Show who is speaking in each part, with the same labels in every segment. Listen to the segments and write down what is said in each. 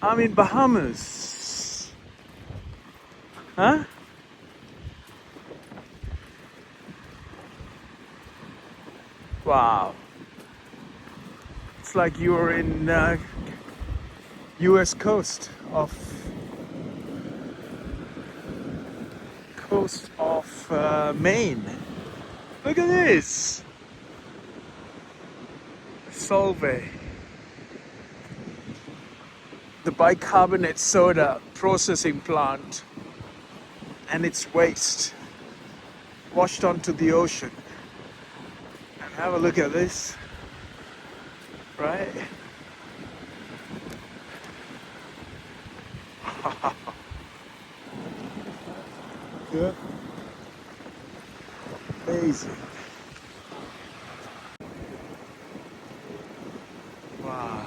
Speaker 1: I'm in Bahamas. Huh? Wow. It's like you're in US coast of Maine. Look at this. Solvay. The bicarbonate soda processing plant and its waste washed onto the ocean. And have a look at this, right? Yeah. Amazing. Wow.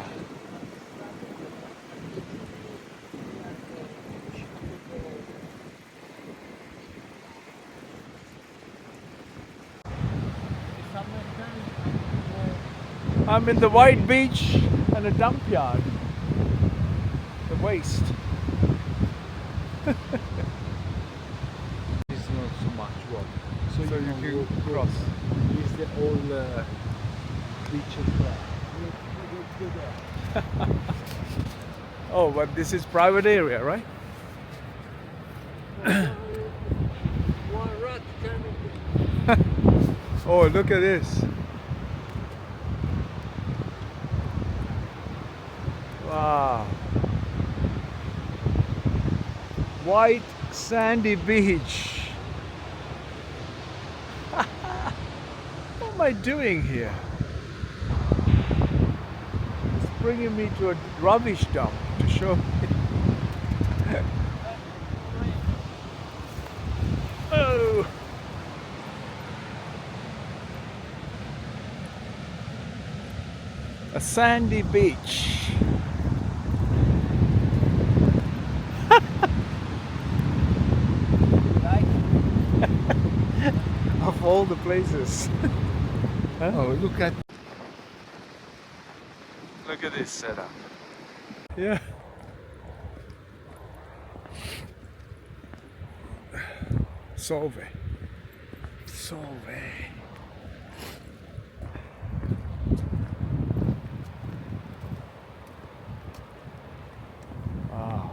Speaker 1: I'm in the white beach and a dump yard. The waste.
Speaker 2: It's not so much walk. So,
Speaker 1: So
Speaker 2: you
Speaker 1: you
Speaker 2: walk
Speaker 1: can cross.
Speaker 2: Is the old beaches there.
Speaker 1: Oh, but this is private area, right?
Speaker 2: One rat coming.
Speaker 1: Oh, look at this. Wow. White sandy beach. What am I doing here? It's bringing me to a rubbish dump to show me. Oh. A sandy beach. Of all the places. Huh?
Speaker 2: Oh, look at.
Speaker 1: Look at this setup. Yeah. Solvay. Solvay. Wow.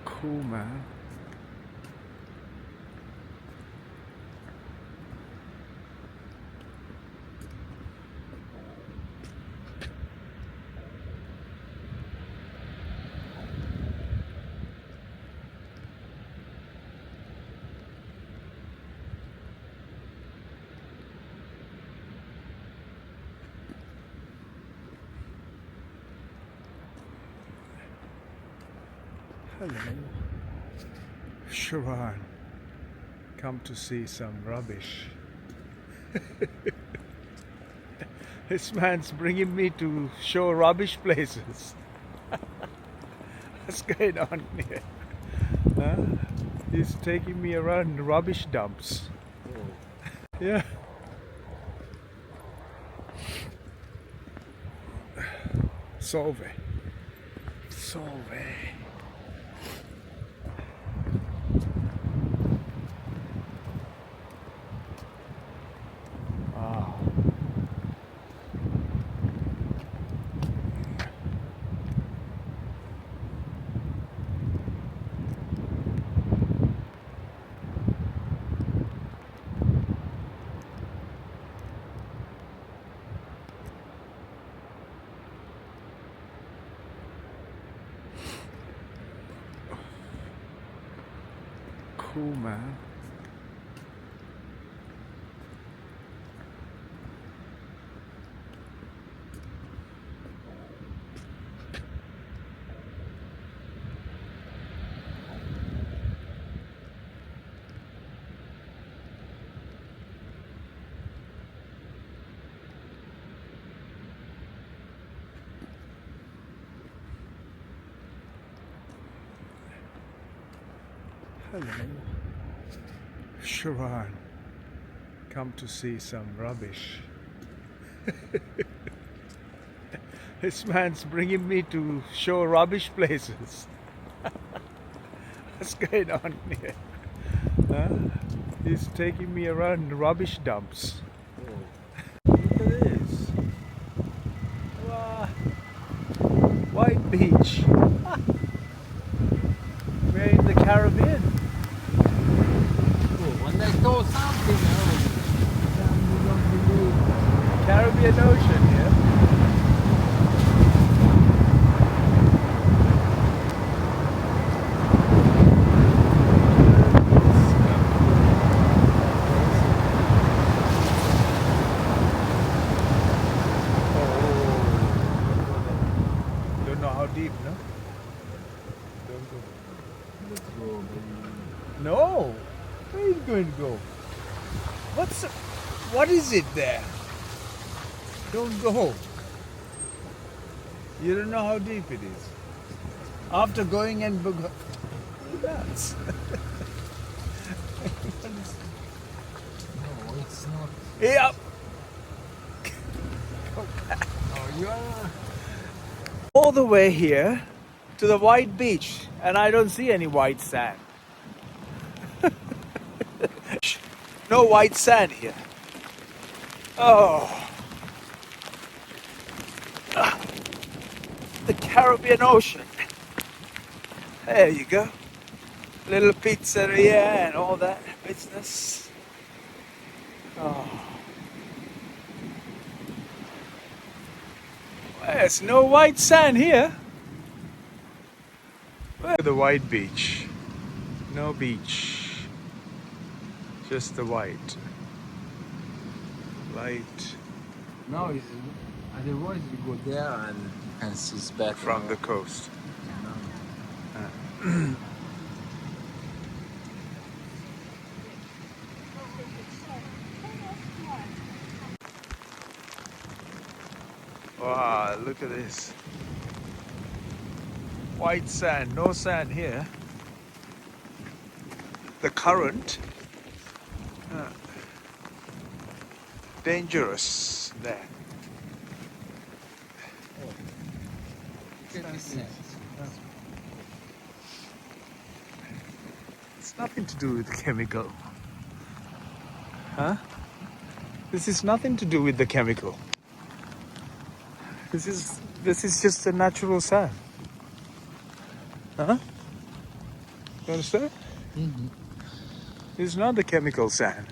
Speaker 1: Cool, man. Hello. Sharon. Come to see some rubbish. This man's bringing me to show rubbish places. What's going on here? Huh? He's taking me around rubbish dumps. Yeah. Solvay. Solvay. Wow. Cool, man. Hello. Sharon. Come to see some rubbish. This man's bringing me to show rubbish places. What's going on here? Huh? He's taking me around rubbish dumps. Look at this. Wow. White beach. We're in the Caribbean.
Speaker 2: When they throw something, you don't believe.
Speaker 1: Caribbean Ocean here. Don't know how deep, no? Don't go.
Speaker 2: Let's go, baby.
Speaker 1: No! Where are you going to go? What is it there? Don't go. You don't know how deep it is. After going and nuts.
Speaker 2: No, it's not.
Speaker 1: Yeah.
Speaker 2: Oh, you are.
Speaker 1: All the way here to the white beach, and I don't see any white sand. No white sand here. Oh. The Caribbean Ocean. There you go. Little pizzeria and all that business. Oh. There's no white sand here. Where's the white beach? No beach. Just the white. Light
Speaker 2: No, it's, otherwise you go there and you can see it's better.
Speaker 1: from the coast. Wow, look at this. White sand, no sand here. The current. Dangerous there. It's nothing to do with the chemical. Huh? This is nothing to do with the chemical. This is just a natural sand. Huh? You understand?
Speaker 2: Mm-hmm.
Speaker 1: It's not the chemical sand.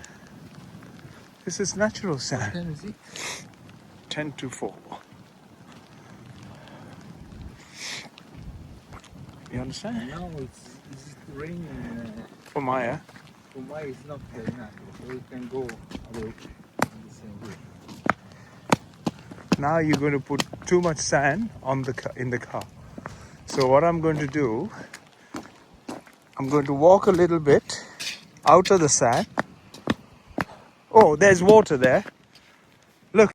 Speaker 1: This is natural sand.
Speaker 2: Can you see?
Speaker 1: 10 to 4. You understand?
Speaker 2: Now it's raining.
Speaker 1: For Maya.
Speaker 2: For Maya it's not very natural, so we can go away in the same way.
Speaker 1: Now you're going to put too much sand on in the car. So what I'm going to do, I'm going to walk a little bit out of the sand. Oh, there's water there.